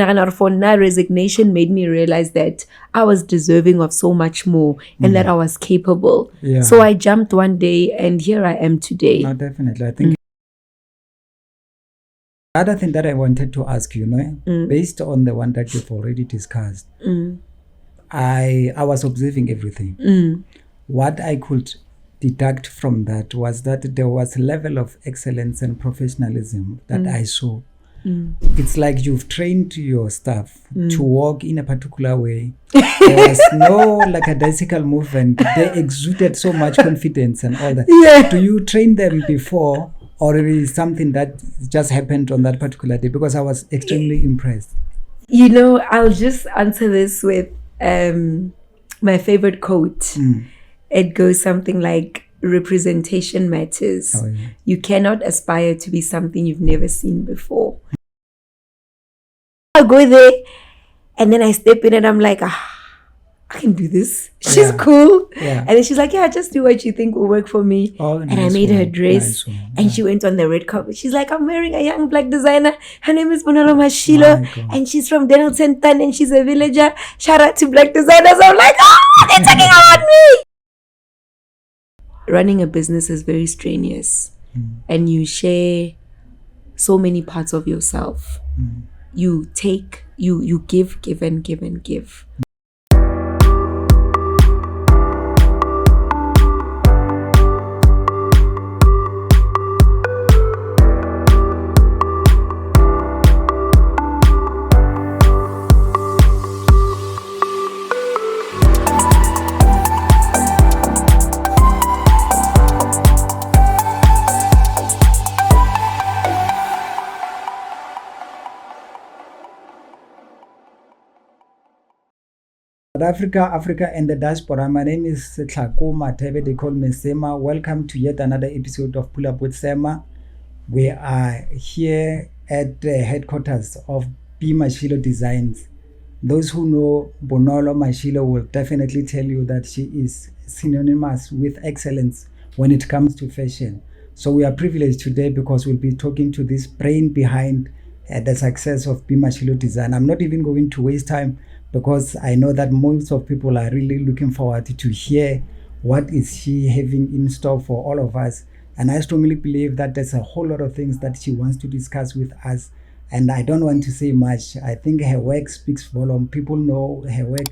For now, resignation made me realize that I was deserving of so much more and that I was capable. Yeah. So I jumped one day and here I am today. No, definitely. I think other thing that I wanted to ask you, based on the one that you've already discussed, I was observing everything. What I could deduct from that was that there was a level of excellence and professionalism that I saw. It's like you've trained your staff to walk in a particular way. There was no lackadaisical movement. They exuded so much confidence and all that. Yeah. Do you train them before, or it is something that just happened on that particular day? Because I was extremely impressed. I'll just answer this with my favorite quote. It goes something like, representation matters. Oh, yeah. You cannot aspire to be something you've never seen before. I'll go there and then I step in and I'm like, I can do this. She's cool. Yeah. And then she's like, just do what you think will work for me. Oh, and I made her dress and she went on the red carpet. She's like, I'm wearing a young black designer. Her name is Bonolo Mashilo and she's from Denelton and she's a villager. Shout out to black designers. I'm like, they're talking about me. Running a business is very strenuous and you share so many parts of yourself. You take, you give and give and give. Africa and the diaspora. My name is Tlhakoma Tebe. They call me Sema. Welcome to yet another episode of Pull Up with Sema. We are here at the headquarters of BMashilo Designs. Those who know Bonolo Mashilo will definitely tell you that she is synonymous with excellence when it comes to fashion. So we are privileged today because we'll be talking to this brain behind the success of BMashilo Design. I'm not even going to waste time because I know that most of people are really looking forward to hear what is she having in store for all of us. And I strongly believe that there's a whole lot of things that she wants to discuss with us. And I don't want to say much. I think her work speaks volume. People know her work.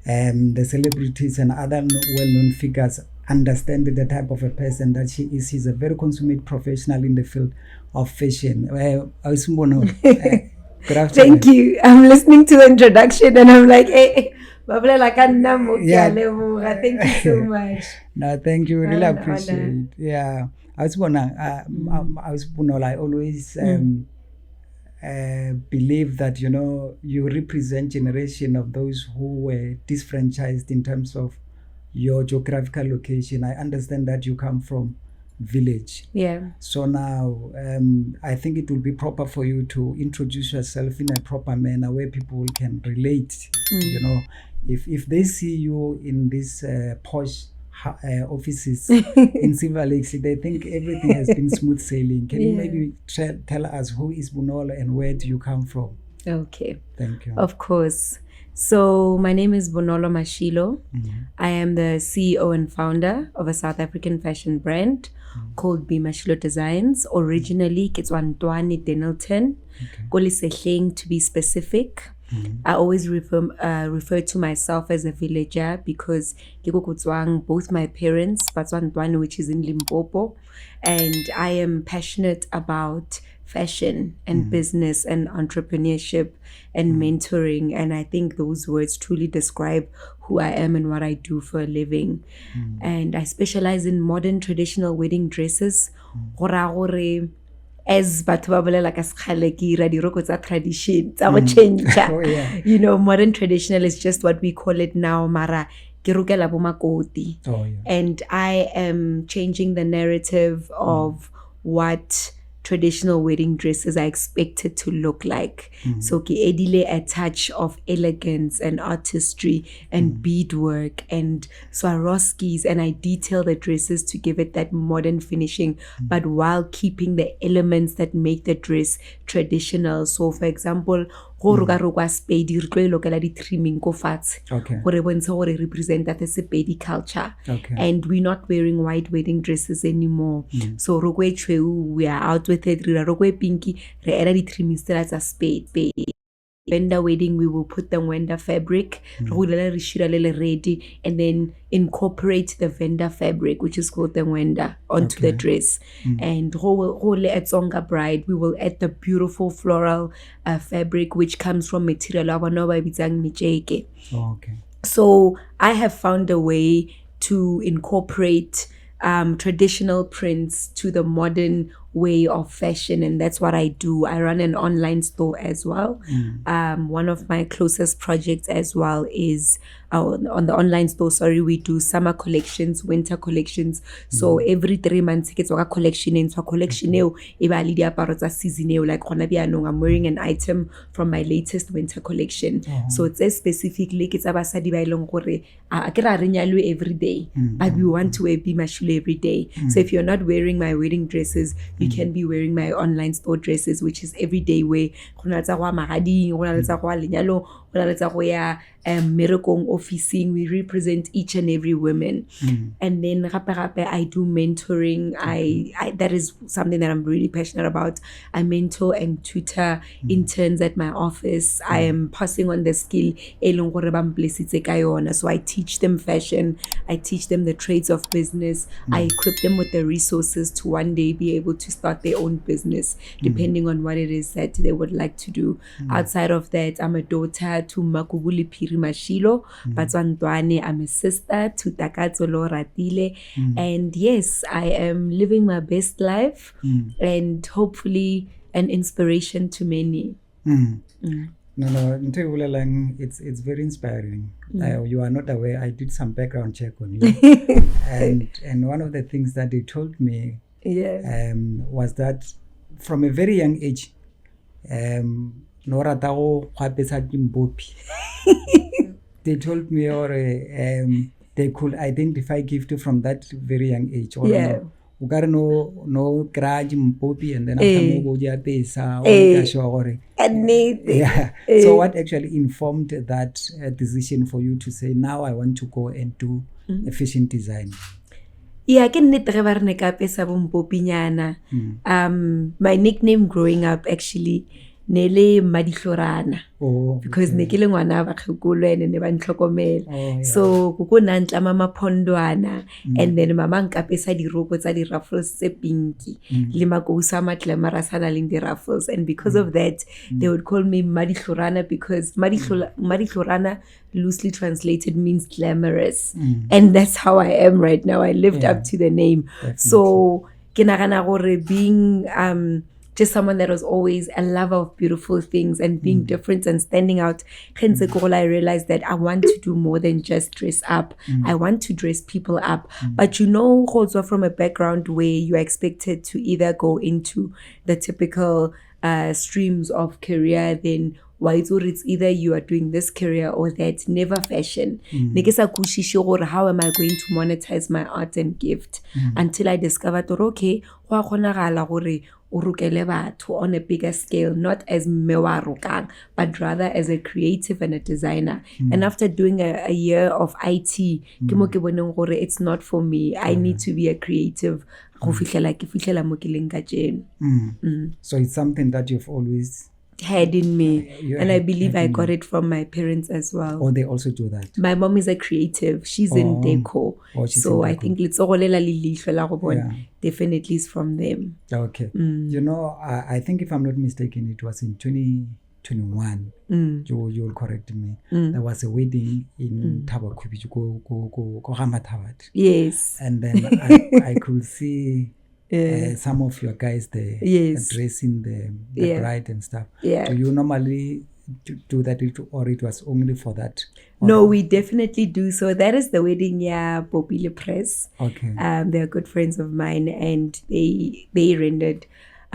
The celebrities and other well-known figures understand the type of a person that she is. She's a very consummate professional in the field of fashion. Good afternoon. Thank you. I'm listening to the introduction and I'm like, hey, thank you so much. No, thank you. Really appreciate it. Yeah. I always believe that, you represent generation of those who were disfranchised in terms of your geographical location. I understand that you come from village. Yeah. So now I think it will be proper for you to introduce yourself in a proper manner where people can relate. If they see you in these posh offices in Silver Lakes, they think everything has been smooth sailing. Can you maybe tell us who is Bonolo and where do you come from? Okay. Thank you. Of course. So my name is Bonolo Mashilo. I am the CEO and founder of a South African fashion brand called BMashilo Designs. Originally, Kitswantwani Denelton, Kolisehleng to be specific. I always refer to myself as a villager because both my parents, Batswantwani, which is in Limpopo, and I am passionate about fashion and business and entrepreneurship and mentoring, and I think those words truly describe who I am and what I do for a living. And I specialize in modern traditional wedding dresses. As batho ba bolela ka sekgale ke ira diroko tsa tradition tsa go change. Modern traditional is just what we call it now, mara ke rokela bo makoti. And I am changing the narrative of what traditional wedding dresses are expected to look like. So ke edile a touch of elegance and artistry and beadwork and Swarovskis, and I detail the dresses to give it that modern finishing, but while keeping the elements that make the dress traditional. So for example, go ro ka ro kwa Sepedi re tlo lokela di trimming ko fatshe Okay. gore bontshe gore represent that Sepedi culture. Okay. And we're not wearing white wedding dresses anymore. So ro kwe chweu, we are out with it. Ro kwe pinky re era di trimming stela tsa Sepedi. Venda wedding, we will put the Wenda fabric, ready, and then incorporate the Venda fabric, which is called the Wenda, onto the dress. And Hole at Zonga Bride, we will add the beautiful floral fabric, which comes from material. Okay. So I have found a way to incorporate traditional prints to the modern way of fashion, and that's what I do. I run an online store as well. One of my closest projects as well is on the online store, we do summer collections, winter collections. So every 3 months it's a collection, and so collection season, like I'm wearing an item from my latest winter collection. So it's a specifically it's abasadi ba ilong gore akira re nyalwe every day, but we want to wear BMashilo every day. So if you're not wearing my wedding dresses, you can be wearing my online store dresses, which is everyday wear. Merekong officing, we represent each and every woman. And then I do mentoring. I that is something that I'm really passionate about. I mentor and tutor interns at my office. I am passing on the skill. So I teach them fashion. I teach them the trades of business. I equip them with the resources to one day be able to start their own business, depending on what it is that they would like to do. Outside of that, I'm a daughter to Maki Mashilo, Batswantwane. I'm a sister to Takatsolo Ratile. And yes, I am living my best life and hopefully an inspiration to many. No, it's very inspiring. You are not aware. I did some background check on you, and one of the things that they told me was that from a very young age, they told me they could identify gift from that very young age. Or no grudge mpopi, and then after go pesa So what actually informed that decision for you to say, now I want to go and do a fashion design? Yeah, ke nnete ge ba re ne ka pesa bo mpopinyana. My nickname growing up actually nele Madihlorana, because ne ke le ngwana ba khekolo ene ne ba ntlhokomela. So go nantla mama Pondwana, and then mama nkapesa diroko tsa di ruffles tse pinky le makousa ma glamorous ana le di ruffles, and because of that they would call me Madihlorana, because Madihlorana loosely translated means glamorous, and that's how I am right now. I lived up to the name. Definitely. So ke nagana gore being just someone that was always a lover of beautiful things and being different and standing out. I realized that I want to do more than just dress up. I want to dress people up. But also from a background where you're expected to either go into the typical streams of career, then it's either you are doing this career or that, never fashion. How am I going to monetize my art and gift? Until I discovered, okay, on a bigger scale, not as mewarukang, but rather as a creative and a designer. And after doing a year of IT, it's not for me. I need to be a creative. So it's something that you've always had in me, and I believe I got it from my parents as well. Or they also do that? My mom is a creative. She's in deco. So I think definitely is from them. Okay. I think if I'm not mistaken, it was in 2021. You'll correct me. There was a wedding in Tabakubi, yes. And then I could see some of your guys there dressing the bride and stuff. Do you normally do that, or it was only for that? No, we definitely do. So that is the wedding Bobile Press. Okay. They're good friends of mine, and they rendered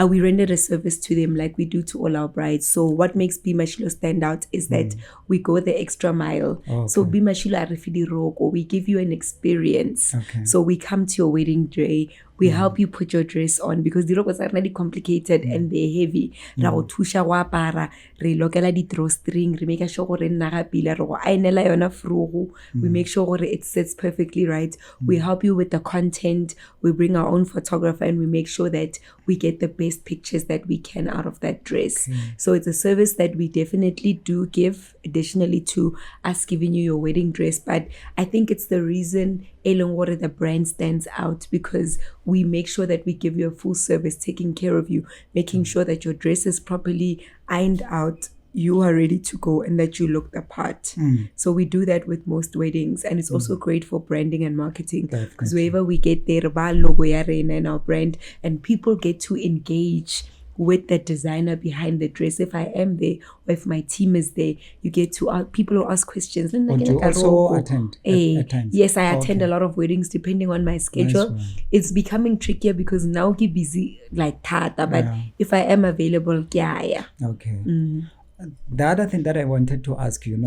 we rendered a service to them like we do to all our brides. So what makes BMashilo stand out is that we go the extra mile. So BMashilo Arifidi Roko, we give you an experience. So we come to your wedding day, We help you put your dress on because the logos are really complicated and they're heavy. Ra go thusha go apara, re lokela di drawstring, re make sure gore nna ga pila, re go ainela yona frugu. We make sure gore it sits perfectly right. We help you with the content. We bring our own photographer and we make sure that we get the best pictures that we can out of that dress. So it's a service that we definitely do give additionally to us giving you your wedding dress. But I think it's the reason the brand stands out because we make sure that we give you a full service, taking care of you, making sure that your dress is properly ironed out, you are ready to go, and that you look the part. So we do that with most weddings, and it's also great for branding and marketing because wherever we get there, ba logo ya rena and our brand, and people get to engage with the designer behind the dress. If I am there or if my team is there, you get to people will ask questions. Do you also attend? Yes, I attend a lot of weddings depending on my schedule. Nice. It's becoming trickier because now I'm busy like tata, but if I am available, yeah. Okay. The other thing that I wanted to ask you,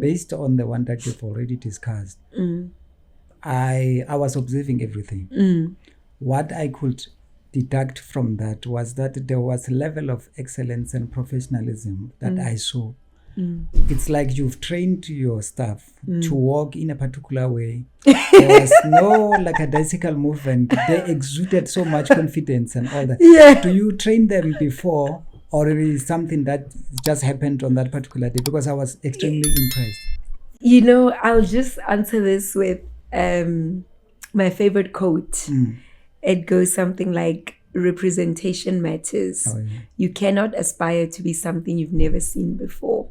based on the one that you've already discussed, I was observing everything. What I could deduct from that was that there was a level of excellence and professionalism that I saw. It's like you've trained your staff to walk in a particular way. There was no lackadaisical movement. They exuded so much confidence and all that. Do you train them before, or it is something that just happened on that particular day? Because I was extremely impressed. I'll just answer this with my favorite quote. It goes something like, representation matters. You cannot aspire to be something you've never seen before.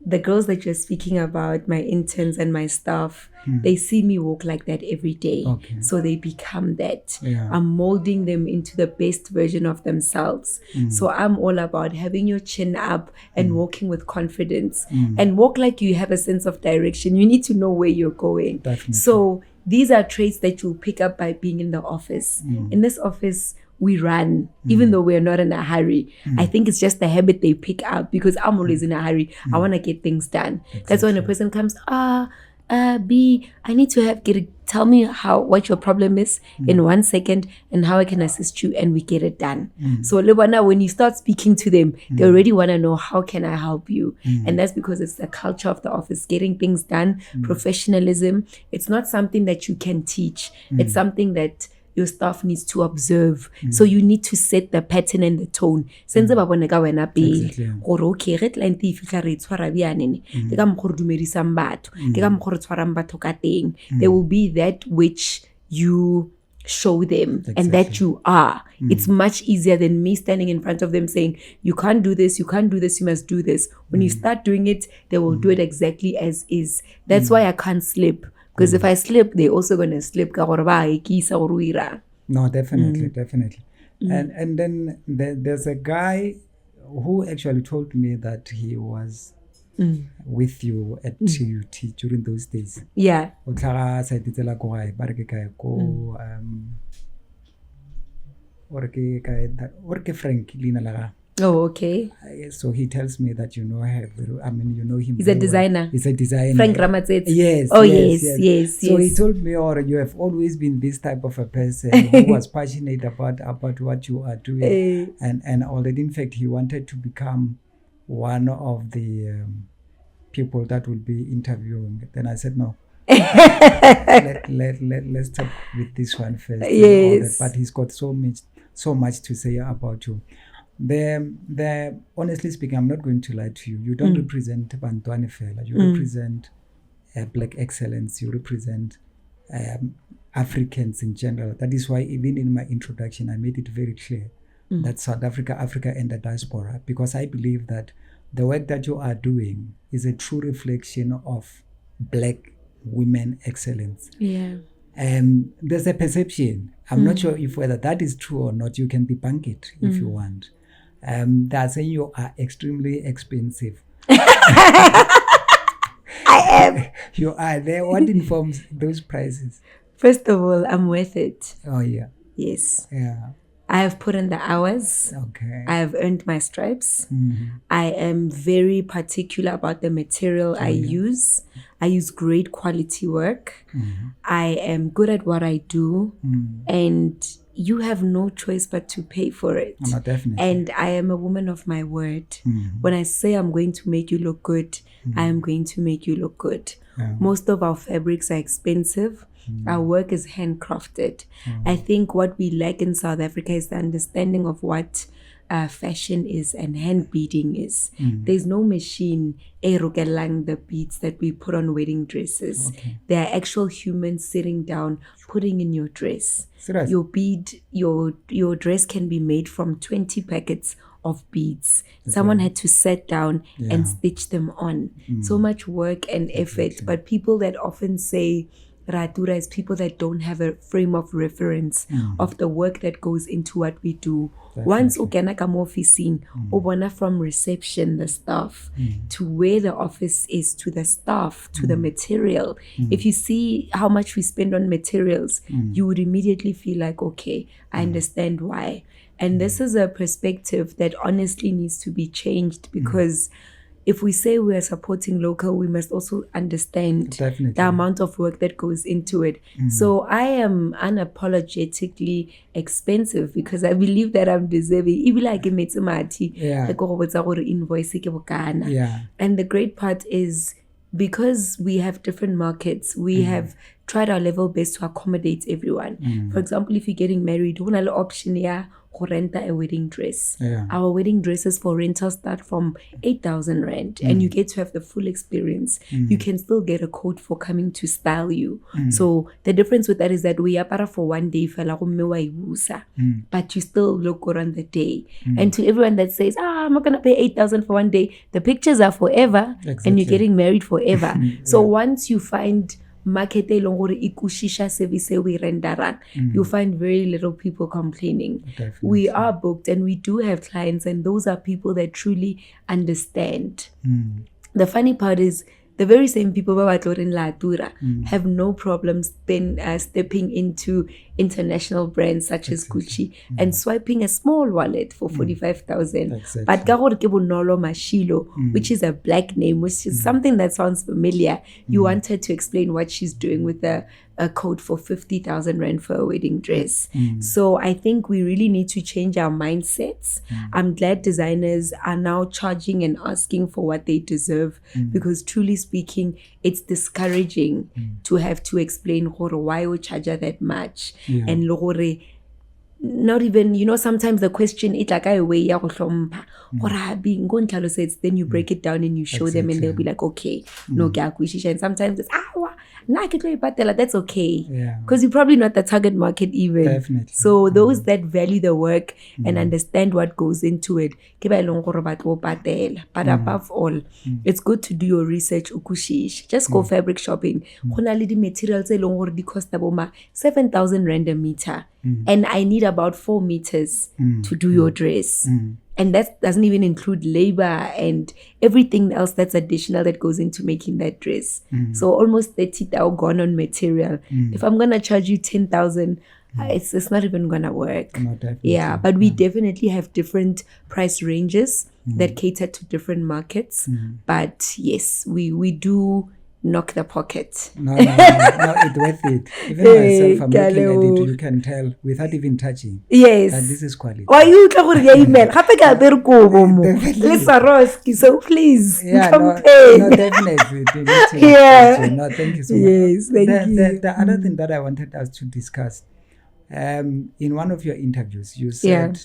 The girls that you're speaking about, my interns and my staff, they see me walk like that every day. So they become that. I'm molding them into the best version of themselves. So I'm all about having your chin up and walking with confidence and walk like you have a sense of direction. You need to know where you're going. Definitely. So these are traits that you'll pick up by being in the office. In this office, we run, even though we're not in a hurry. I think it's just the habit they pick up because I'm always in a hurry. I want to get things done. That's when a person comes, B, I need to tell me what your problem is in 1 second and how I can assist you, and we get it done. So when you start speaking to them, they already want to know, how can I help you? And that's because it's the culture of the office, getting things done, professionalism. It's not something that you can teach. It's something that your staff needs to observe. So you need to set the pattern and the tone. Sense ba bone ka wena pele gore okay re client e fitla re tshwara bianene ke ka mogore dumedisang batho ke ka mogore tshwarang batho ka teng. There will be that which you show them and that you are. It's much easier than me standing in front of them saying, you can't do this, you can't do this, you must do this. When you start doing it, they will do it exactly as is. That's why I can't slip. Because if I slip, they're also going to slip. No, definitely. And then there's a guy who actually told me that he was with you at TUT during those days. Yeah. Frank Lina. Oh, okay. So he tells me that you know him. He's a designer. Well. He's a designer. Frank Ramatzet. Yes. Oh, yes. So he told me, you have always been this type of a person who was passionate about what you are doing, and already, in fact, he wanted to become one of the people that will be interviewing. Then I said no. Let's talk with this one first. Yes. But he's got so much to say about you. Honestly speaking, I'm not going to lie to you. You don't represent Bantwane Fela. You represent black excellence. You represent Africans in general. That is why even in my introduction, I made it very clear that South Africa, and the diaspora, because I believe that the work that you are doing is a true reflection of black women excellence. Yeah. There's a perception. I'm not sure if whether that is true or not. You can debunk it if you want. They're saying you are extremely expensive. I am. You are there. What informs those prices? First of all, I'm worth it. Oh, yeah. Yes. Yeah. I have put in the hours. Okay. I have earned my stripes. I am very particular about the material I use. I use great quality work. I am good at what I do. And you have no choice but to pay for it. No, definitely. And I am a woman of my word. When I say I'm going to make you look good, I am going to make you look good. Most of our fabrics are expensive. Our work is handcrafted. I think what we lack in South Africa is the understanding of what fashion is and hand beading is. There's no machine erogelang the beads that we put on wedding dresses. They are actual humans sitting down, putting in your dress. Serious? Your bead, your dress can be made from 20 packets of beads. Someone had to sit down and stitch them on. So much work and effort. But people that often say Ratura is people that don't have a frame of reference of the work that goes into what we do. Once u kena ka mo officing, o bona from reception, the staff, to where the office is, to the staff, to the material. If you see how much we spend on materials, you would immediately feel like, okay, I understand why. And this is a perspective that honestly needs to be changed, because if we say we are supporting local, we must also understand the amount of work that goes into it. So I am unapologetically expensive because I believe that I'm deserving. Even like in Metsimati, and the great part is, because we have different markets, we have tried our level best to accommodate everyone. For example, if you're getting married, one other option here, rent a wedding dress. Our wedding dresses for rental start from 8,000 rand, and you get to have the full experience. You can still get a code for coming to style you. So the difference with that is that we are para for one day, but you still look good on the day. And to everyone that says, I'm not gonna pay 8,000 for one day, the pictures are forever, and you're getting married forever. So once you find market service we renderan, you find very little people complaining. We are booked and we do have clients, and those are people that truly understand. The funny part is, the very same people who are in Latura have no problems stepping into international brands such as Gucci and swiping a small wallet for 45,000. But Bonolo Mashilo, which is a black name, which is something that sounds familiar, you wanted to explain what she's doing with a code for 50,000 rand for a wedding dress. So I think we really need to change our mindsets. I'm glad designers are now charging and asking for what they deserve, because truly speaking, it's discouraging to have to explain why you charge that much. And not even, sometimes the question it's like a way then you break it down and you show them, and they'll be like, okay, no, and sometimes it's that's okay, because you're probably not the target market even. Definitely. So those that value the work and understand what goes into it, but above all, it's good to do your research. Just go fabric shopping. Materials cost 7,000 rand a meter, and I need about 4 meters to do your dress. And that doesn't even include labor and everything else that's additional that goes into making that dress. So almost 30,000 gone on material. If I'm gonna charge you 10,000, it's not even gonna work. But we definitely have different price ranges that cater to different markets. But yes, we do knock the pocket. No, it's worth it. Even myself, I'm looking at it, you can tell without even touching. Yes. That this is quality. Why you email? So please, come pay. No, definitely. No, thank you so much. Yes, thank you. The other thing that I wanted us to discuss, in one of your interviews, you said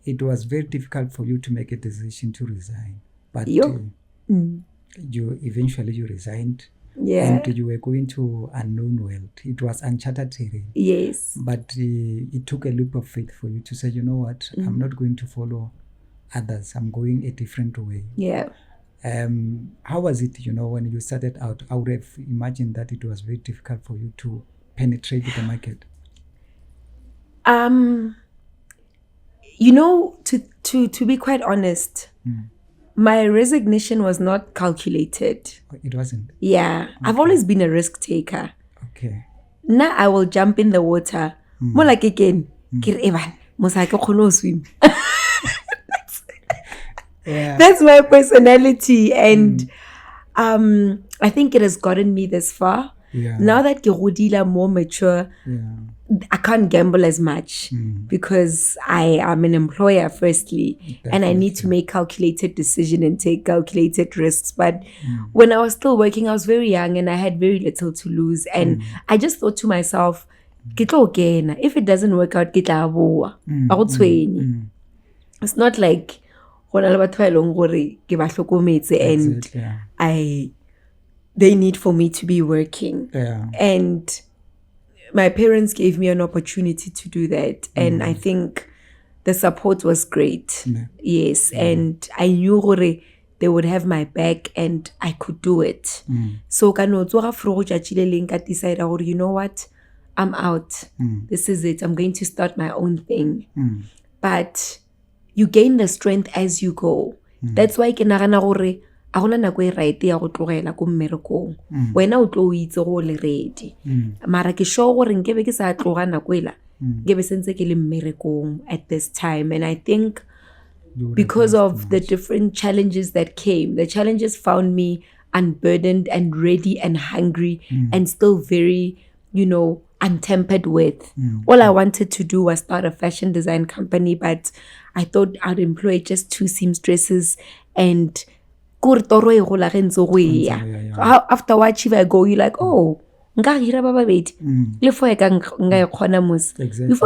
it was very difficult for you to make a decision to resign. But you eventually resigned. And you were going to unknown world. It was uncharted terrain. Yes. But it took a leap of faith for you to say, you know what, I'm not going to follow others. I'm going a different way. How was it, when you started out? I would have imagined that it was very difficult for you to penetrate the market. To be quite honest, my resignation was not calculated. It wasn't? Yeah. Okay. I've always been a risk taker. Okay. Now I will jump in the water. More like again, swim. That's my personality. And I think it has gotten me this far. Now that Gerodila more mature, I can't gamble as much because I am an employer firstly. Definitely. And I need to make calculated decisions and take calculated risks. But when I was still working, I was very young and I had very little to lose. And I just thought to myself, if it doesn't work out, it's not like and they need for me to be working. And my parents gave me an opportunity to do that. And I think the support was great. Yes. And I knew they would have my back and I could do it. So I decided, you know what? I'm out. This is it. I'm going to start my own thing. But you gain the strength as you go. That's why a gona nako e right ya go tlogela ko mmerekong wena o tlo o itse go le ready mara ke sure gore nkebe ke sa tloga nako ela nkebe sentse ke le mmerekong at this time. And I think because of the different challenges that came, the challenges found me unburdened and ready and hungry and still very, untempered with. All I wanted to do was start a fashion design company, but I thought I'd employ just 2 seamstresses and after what I go, you're like, oh, before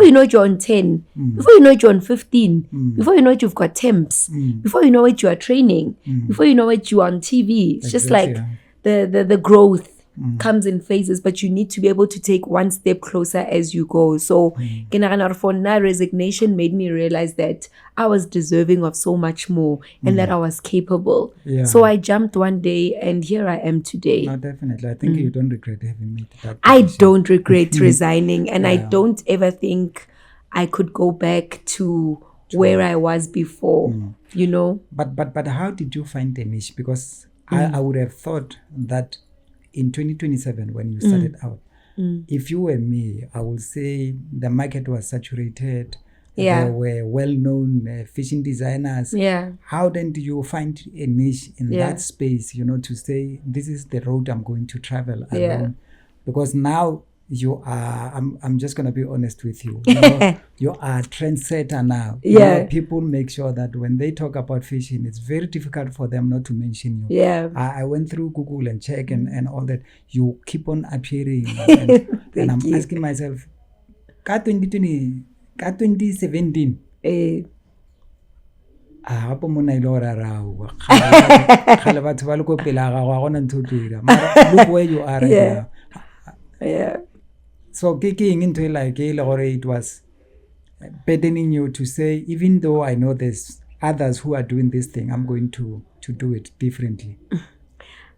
you know you're on 10, before you know you're on 15, before you know it, you've got temps, before you know it, you are training, before you know it, you are on TV. It's just like the growth comes in phases, but you need to be able to take one step closer as you go. So for now, resignation made me realize that I was deserving of so much more and that I was capable. So I jumped one day and here I am today. No, definitely. I think you don't regret having made that decision. I don't regret resigning, and I don't ever think I could go back to where I was before, But how did you find the niche? Because I would have thought that in 2027, when you started out, if you were me, I would say the market was saturated. There were well-known fashion designers. How then do you find a niche in that space, to say, this is the road I'm going to travel alone? Because now you are, I'm just going to be honest with you, you are a trendsetter now. People make sure that when they talk about fashion, it's very difficult for them not to mention you. I went through Google and check and all that. You keep on appearing. And I'm asking myself, ka 2017, hapo mona ile ora rawo khale batho ba le ko pela ga gona ntho tloira mara look where you are right now. So kicking into like it was burdening you to say, even though I know there's others who are doing this thing, I'm going to do it differently.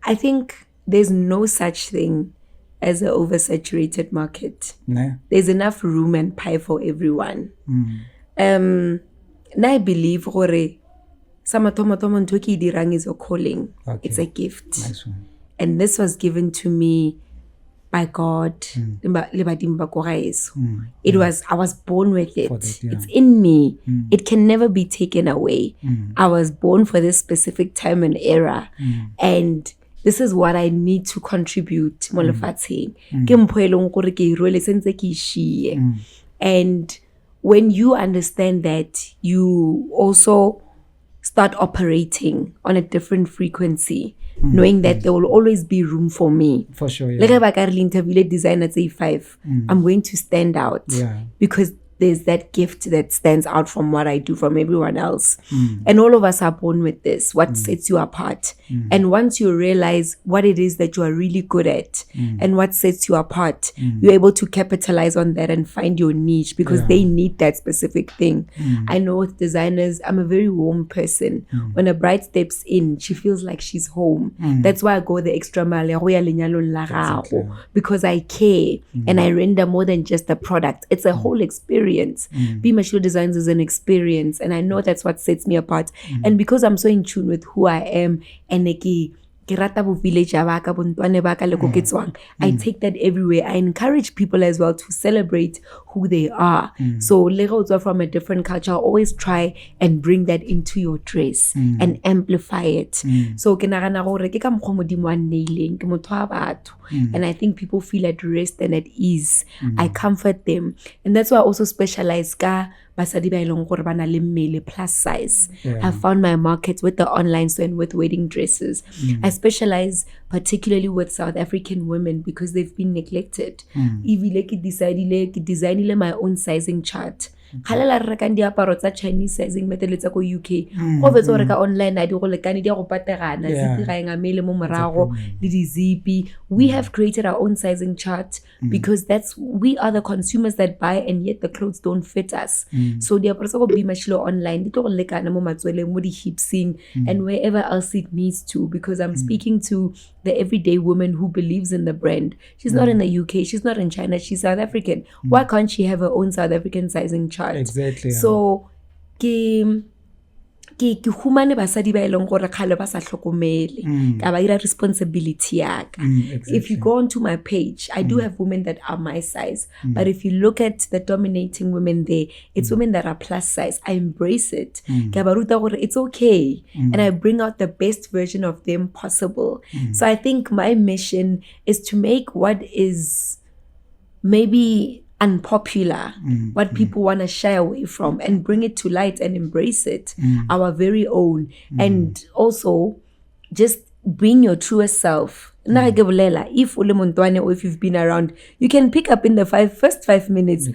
I think there's no such thing as an oversaturated market. There's enough room and pie for everyone. And I believe Samatoma is a calling. It's a gift. Nice one. And this was given to me by God. It was, I was born with it. It's in me. It can never be taken away. I was born for this specific time and era. And this is what I need to contribute. And when you understand that, you also start operating on a different frequency, knowing that there will always be room for me. For sure, Like if I can interview design at A5, I'm going to stand out because there's that gift that stands out from what I do from everyone else. And all of us are born with this, what sets you apart. And once you realize what it is that you are really good at and what sets you apart, you're able to capitalize on that and find your niche because they need that specific thing. I know with designers, I'm a very warm person. When a bride steps in, she feels like she's home. That's why I go the extra mile because I care and I render more than just a product. It's a whole experience. BMashilo Designs is an experience, and I know that's what sets me apart. And because I'm so in tune with who I am, and I take that everywhere. I encourage people as well to celebrate who they are. So Lego from a different culture, always try and bring that into your dress and amplify it. So ke nagana gore ke ka mokgwa modimo wa nneileng ke motho wa batho, and I think people feel at rest and at ease. I comfort them, and that's why I also specialize ka basadi ba ileng gore bana le mmele plus size. I found my market with the online store and with wedding dresses. I specialize particularly with South African women because they've been neglected. Evile ke designile my own sizing chart. Halela re ka diaparo tsa Chinese sizing method tsa ko UK. Go betso re ka online a di go lekane di go paterana zipi ga enga mele mo morago le di zipi. We have created our own sizing chart because we are the consumers that buy, and yet the clothes don't fit us. So diaparo tsa go BMashilo online di go lekana mo matsweleng mo di hipsing and wherever else it needs to, because I'm speaking to the everyday woman who believes in the brand. She's not in the UK, she's not in China, she's South African. Why can't she have her own South African sizing chart? Exactly. So ke humane basadi ba eleng gore khale ba sa hlokomele ka ba ira responsibility yaka. If you go onto my page, I do have women that are my size, but if you look at the dominating women there, it's women that are plus size. I embrace it. Ka ba ruta gore it's okay, and I bring out the best version of them possible. So I think my mission is to make what is maybe unpopular, what people want to shy away from, and bring it to light and embrace it, our very own. And also just bring your truest self. If ule muntwane, or if you've been around, you can pick up in the first 5 minutes.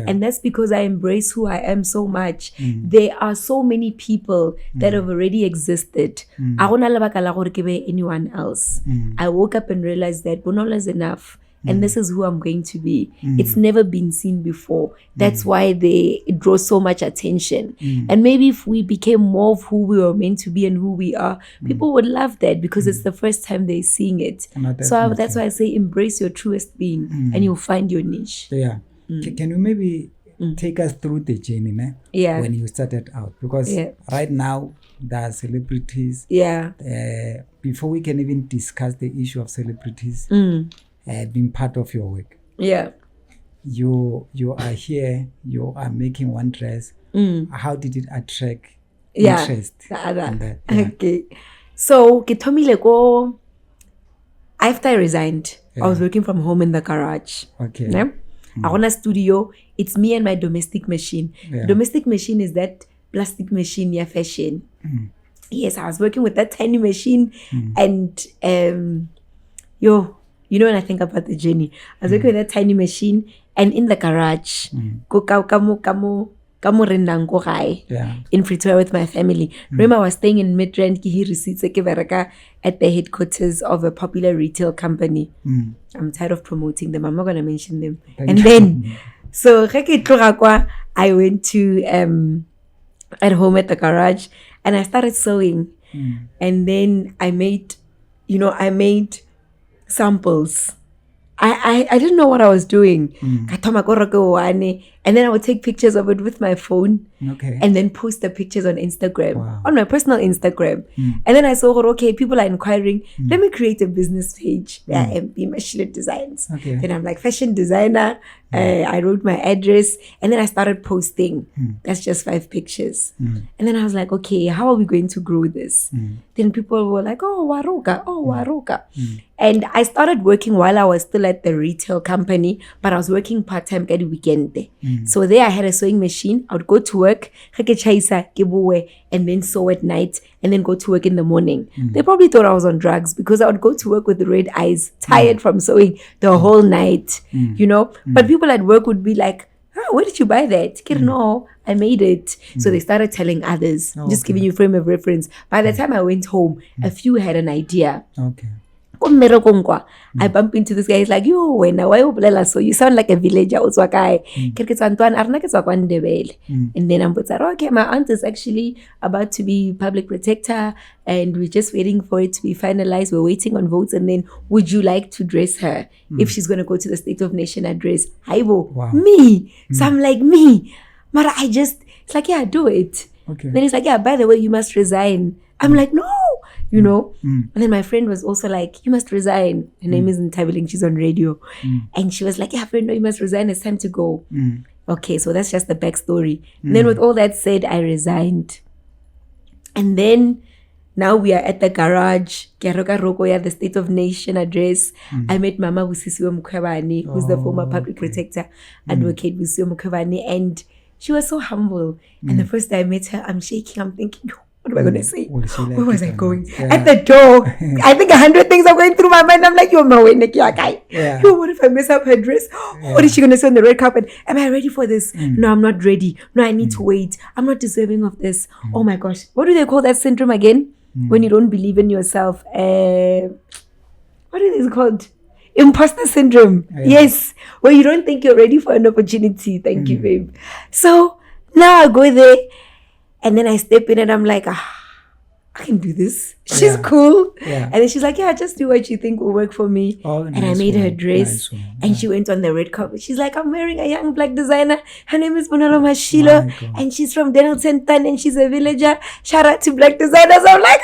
And that's because I embrace who I am so much. There are so many people that have already existed. I don't anyone else. I woke up and realized that Bonolos is enough. And this is who I'm going to be. It's never been seen before. That's why it draws so much attention. And maybe if we became more of who we were meant to be and who we are, people would love that because it's the first time they're seeing it. So that's why I say embrace your truest being and you'll find your niche. Yeah. Can you maybe take us through the journey when you started out? Because right now there are celebrities. Before we can even discuss the issue of celebrities, being part of your work. You are here, you are making one dress. How did it attract interest in that? Okay. So after I resigned, I was working from home in the garage. I own a studio. It's me and my domestic machine. Domestic machine is that plastic machine, fashion. Yes, I was working with that tiny machine, and when I think about the journey, I was working with that tiny machine, and in the garage, in Pretoria with my family. Remember, I was staying in Midrand, at the headquarters of a popular retail company. I'm tired of promoting them. I'm not going to mention them. And then, so I went to at home at the garage, and I started sewing. And then I made samples. I didn't know what I was doing. And then I would take pictures of it with my phone and then post the pictures on Instagram, on my personal Instagram. And then I saw, people are inquiring, let me create a business page. BMashilo Designs. Then I'm like, fashion designer. I wrote my address, and then I started posting. That's just 5 pictures. And then I was like, okay, how are we going to grow this? Then people were like, Waruka. And I started working while I was still at the retail company, but I was working part-time every weekend. So there I had a sewing machine. I would go to work, and then sew at night, and then go to work in the morning. They probably thought I was on drugs because I would go to work with red eyes, tired from sewing the whole night, But people at work would be like, where did you buy that? No, I made it. So they started telling others, just giving you frame of reference. By the time I went home, a few had an idea. I bump into this guy. He's like, so you sound like a villager. And then I'm okay, my aunt is actually about to be public protector, and we're just waiting for it to be finalized. We're waiting on votes, and then would you like to dress her if she's going to go to the State of Nation address? Me. So I'm like, me. Mara, it's like, do it. Then he's like, by the way, you must resign. I'm like, no, you know. And then my friend was also like, you must resign. Her name is Ntabeling, she's on radio. And she was like, yeah, friend, no, you must resign, it's time to go. Okay, so that's just the backstory. And then with all that said, I resigned. And then now we are at the garage, the State of Nation address. I met Mama Busisiwe Mkhwebane, who's the former public protector, Advocate Busisiwe Mkhwebane, and she was so humble. And the first time I met her, I'm shaking, I'm thinking, what am I going to say? Where was I going? At the door. I think 100 things are going through my mind. I'm like, you're my way, guy. What if I mess up her dress? What is she going to say on the red carpet? Am I ready for this? No, I'm not ready. No, I need to wait. I'm not deserving of this. Oh my gosh. What do they call that syndrome again? When you don't believe in yourself. What is it called? Imposter syndrome. Yes. Where you don't think you're ready for an opportunity. Thank you, babe. So now I go there and then I step in and I'm like, I can do this. She's cool. And then she's like, yeah, just do what you think will work for me. And I made her dress and she went on the red carpet. She's like, I'm wearing a young black designer. Her name is Bonolo Mashilo and she's from Denelton and she's a villager. Shout out to black designers. I'm like,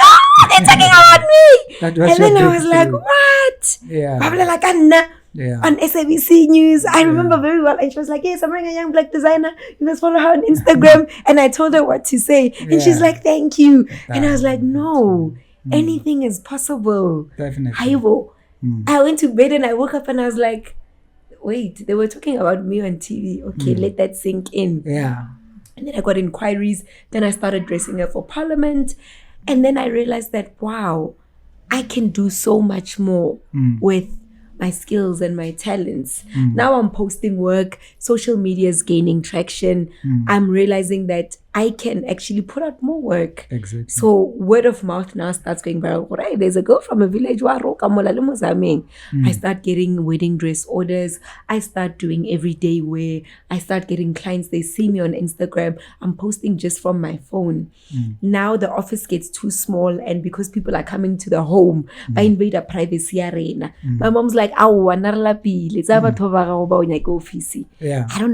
they're talking about me. And then I was like, what? Probably like, Anna. On SABC News. I remember very well. And she was like, yes, I'm wearing a young black designer. You must follow her on Instagram. And I told her what to say. And she's like, thank you. And I was like, no, anything is possible. Definitely. I went to bed and I woke up and I was like, wait, they were talking about me on TV. Okay, let that sink in. And then I got inquiries. Then I started dressing up for Parliament. And then I realized that, wow, I can do so much more with my skills and my talents. Now I'm posting work, social media is gaining traction. I'm realizing that I can actually put out more work. So word of mouth now starts going viral. Right, there's a girl from a village. I start getting wedding dress orders. I start doing everyday wear. I start getting clients. They see me on Instagram. I'm posting just from my phone. Now the office gets too small, and because people are coming to the home, I invade a privacy arena. My mom's like, I don't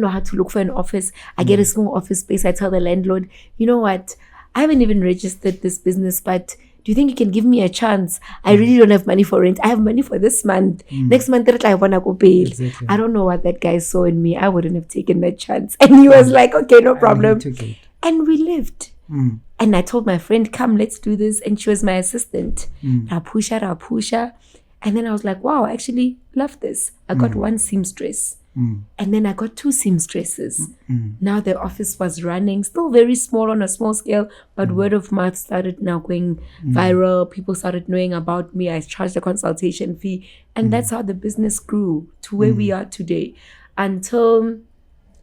know how to look for an office. I get a small office space. I tell the landlord, you know what, I haven't even registered this business, but do you think you can give me a chance? I really don't have money for rent. I have money for this month. Next month, I want to go pay. I don't know what that guy saw in me. I wouldn't have taken that chance. And he was like, okay, no problem. And we lived. And I told my friend, come, let's do this. And she was my assistant. Rapusha. And then I was like, wow, I actually love this. I got one seamstress. And then I got two seamstresses. Now the office was running, still very small on a small scale, but word of mouth started now going viral. People started knowing about me. I charged a consultation fee. And that's how the business grew to where we are today. Until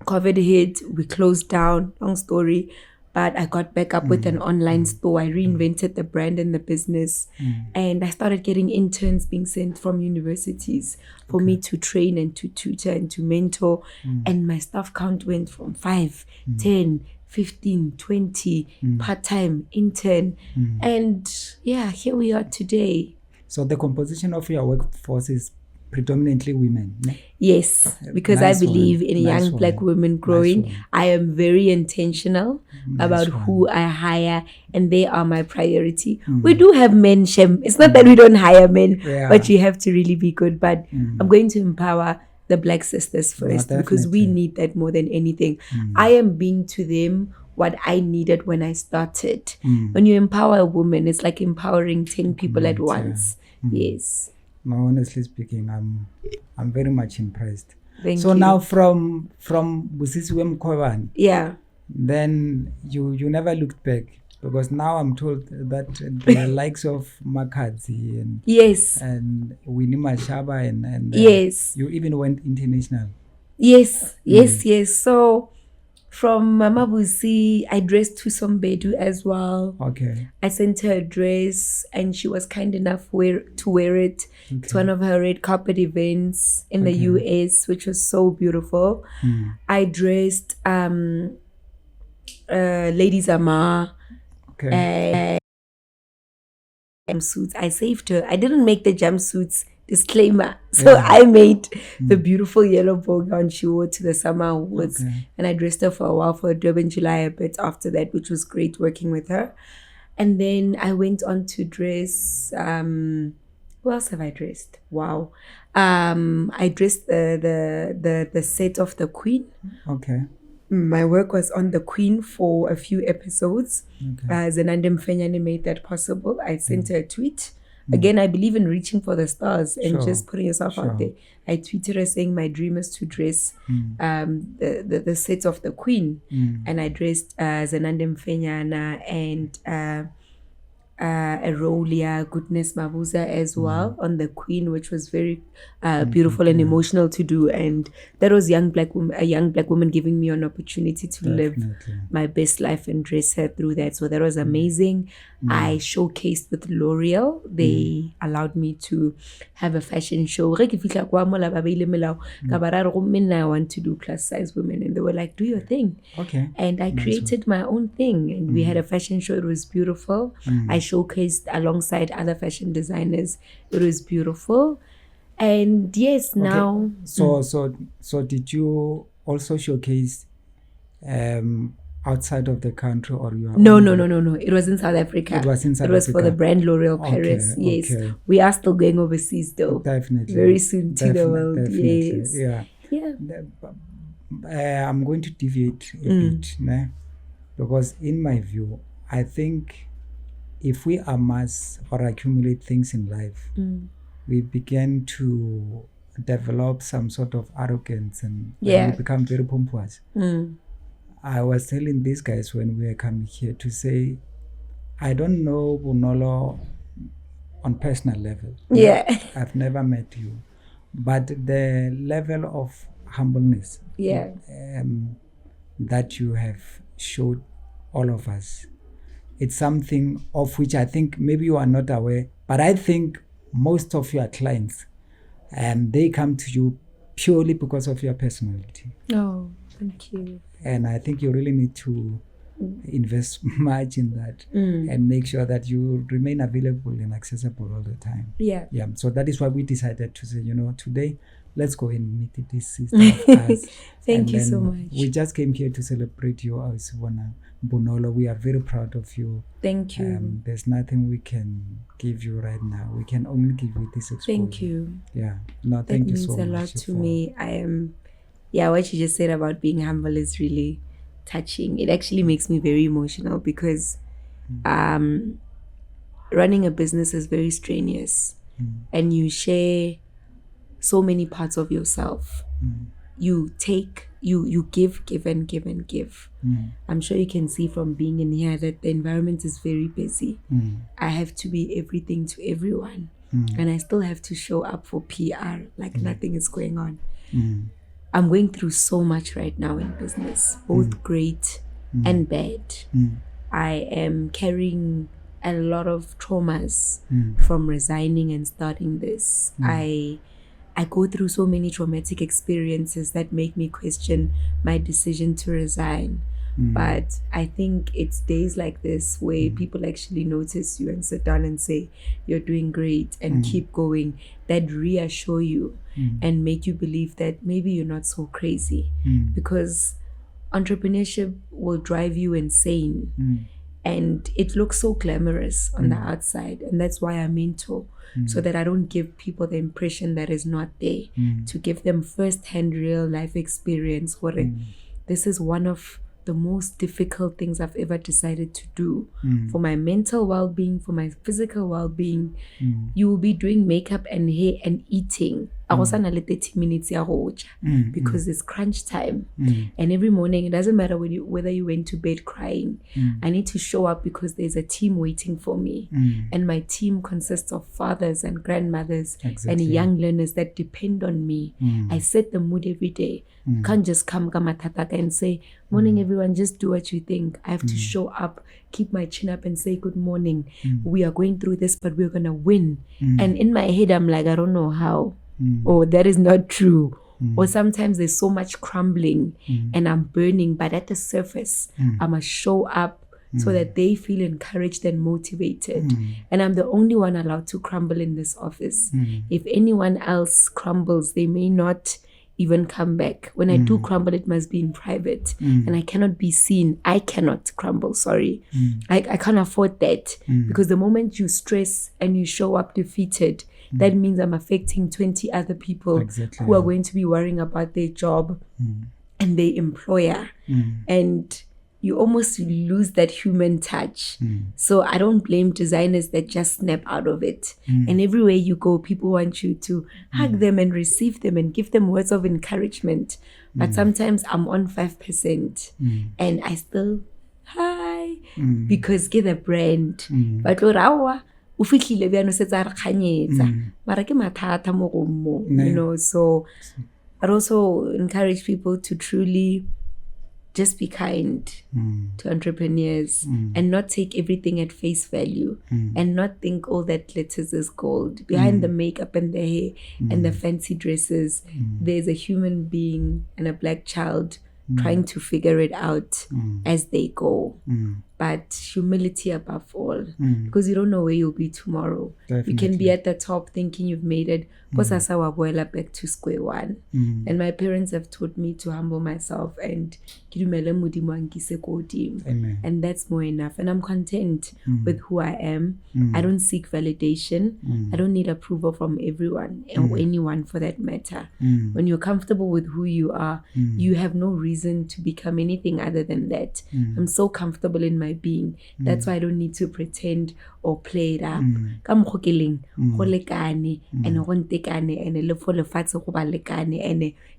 COVID hit, we closed down, long story. But I got back up with an online store. I reinvented the brand and the business. And I started getting interns being sent from universities for me to train and to tutor and to mentor. And my staff count went from 5, 10, 15, 20, part-time, intern. And yeah, here we are today. So the composition of your workforce is predominantly women? Yes, because I believe in young black women growing. I am very intentional about who I hire, and they are my priority. We do have men, Shem. It's not that we don't hire men, but you have to really be good. But I'm going to empower the black sisters first, because we need that more than anything. I am being to them what I needed when I started. When you empower a woman, it's like empowering 10 people at once. Yes. No, honestly speaking, I'm very much impressed. Thank so you. Now from Busisiwe Mkhwebane, then you never looked back, because now I'm told that the likes of Makadzi and Winnie Mashaba and you even went international. Yes. So from Mama Busi, I dressed Tusombedu as well. I sent her a dress and she was kind enough to wear it to one of her red carpet events in the US, which was so beautiful. I dressed Lady Zama. Jumpsuits. I saved her. I didn't make the jumpsuits, disclaimer. So I made the beautiful yellow ball gown she wore to the summer awards. And I dressed her for a while for Durban July a bit after that, which was great working with her. And then I went on to dress. Who else have I dressed? Wow. I dressed the set of the Queen. Okay. My work was on the Queen for a few episodes. Okay. Zenande Mfenyane made that possible. I sent her a tweet. Again, I believe in reaching for the stars and just putting yourself out there. I tweeted her saying my dream is to dress the set of the Queen. And I dressed Zenande Mfenyana and Arolia Goodness Mabuza as well on the Queen, which was very beautiful and emotional to do. And that was a young black woman giving me an opportunity to live my best life and dress her through that. So that was amazing. I showcased with L'Oreal. They allowed me to have a fashion show. I want to do plus size women, and they were like, do your thing. Okay. And I created my own thing, and we had a fashion show. It was beautiful. I showcased alongside other fashion designers. It was beautiful. And yes, now so did you also showcase outside of the country, or you are no, it was in South Africa. It was in South Africa. It was for the brand L'Oreal Paris. Yes. We are still going overseas though. Definitely. Very soon to the world. Definitely. Yes. Yeah. I'm going to deviate a bit, because in my view, I think if we amass or accumulate things in life, we begin to develop some sort of arrogance and we become very pompous. I was telling these guys when we were coming here to say, I don't know Bonolo on personal level. Yeah. I've never met you. But the level of humbleness that you have showed all of us, it's something of which I think maybe you are not aware, but I think most of your clients, they come to you purely because of your personality. Oh, thank you. And I think you really need to invest much in that and make sure that you remain available and accessible all the time. Yeah. So that is why we decided to say, today, let's go and meet this sister of ours. Thank you so much. We just came here to celebrate you as Bonolo. We are very proud of you. Thank you. There's nothing we can give you right now. We can only give you this exposure. Thank you. Yeah. No, thank you so much. That means a lot to me. What you just said about being humble is really touching. It actually makes me very emotional because running a business is very strenuous and you share so many parts of yourself. You take, you give and give and give. I'm sure you can see from being in here that the environment is very busy. I have to be everything to everyone and I still have to show up for PR like nothing is going on. I'm going through so much right now in business, both great and bad. I am carrying a lot of traumas from resigning and starting this. I go through so many traumatic experiences that make me question my decision to resign. But I think it's days like this where people actually notice you and sit down and say, you're doing great and keep going, that reassure you and make you believe that maybe you're not so crazy. Because entrepreneurship will drive you insane. And it looks so glamorous on the outside. And that's why I mentor, so that I don't give people the impression that is not there, to give them first-hand real life experience. This is one of the most difficult things I've ever decided to do for my mental well-being, for my physical well-being. You will be doing makeup and hair and eating. I was on 30 minutes because it's crunch time. And every morning, it doesn't matter whether you went to bed crying. I need to show up because there's a team waiting for me. And my team consists of fathers and grandmothers and young learners that depend on me. I set the mood every day. Can't just come kamathataka and say, morning everyone, just do what you think. I have to show up, keep my chin up and say good morning. We are going through this, but we're gonna win. And in my head, I'm like, I don't know how. Or that is not true. Or sometimes there's so much crumbling and I'm burning, but at the surface, I must show up so that they feel encouraged and motivated. And I'm the only one allowed to crumble in this office. If anyone else crumbles, they may not even come back. When I do crumble, it must be in private, and I cannot be seen. I cannot crumble, sorry. I can't afford that, because the moment you stress and you show up defeated, that means I'm affecting 20 other people who are going to be worrying about their job and their employer. And you almost lose that human touch. So I don't blame designers that just snap out of it. And everywhere you go, people want you to hug them and receive them and give them words of encouragement. But sometimes I'm on 5% and I still, hi, because get a brand. But o fitlhile bjano setsa re kganyetsa mara ke mathata mo go mo, you know. So I'd also encourage people to truly just be kind to entrepreneurs and not take everything at face value and not think all that glitters is gold. Behind the makeup and the hair and the fancy dresses, there's a human being and a black child trying to figure it out as they go. But humility above all, because you don't know where you'll be tomorrow. Definitely. You can be at the top thinking you've made it, but back to square one. And my parents have taught me to humble myself and Amen. and that's more enough. And I'm content with who I am. I don't seek validation. I don't need approval from everyone or anyone for that matter. When you're comfortable with who you are, you have no reason to become anything other than that. I'm so comfortable in my being. That's why I don't need to pretend or play it up. And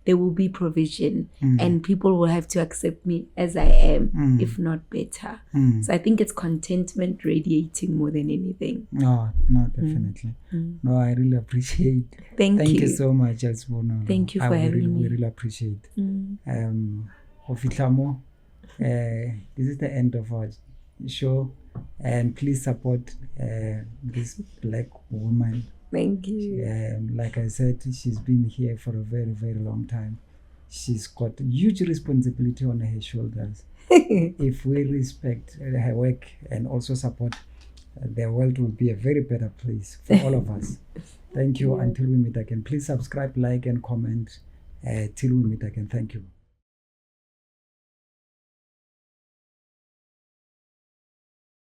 there will be provision and people will have to accept me as I am, if not better. So I think it's contentment radiating more than anything. No, definitely. No, I really appreciate. Thank you so much, Bonolo. Thank you for having me. We really appreciate. This is the end of our show, and please support this black woman. Thank you. Like I said, she's been here for a very, very long time. She's got huge responsibility on her shoulders. If we respect her work and also support, the world will be a very better place for all of us. Thank you. Until we meet again, please subscribe, like, and comment. Till we meet again. Thank you.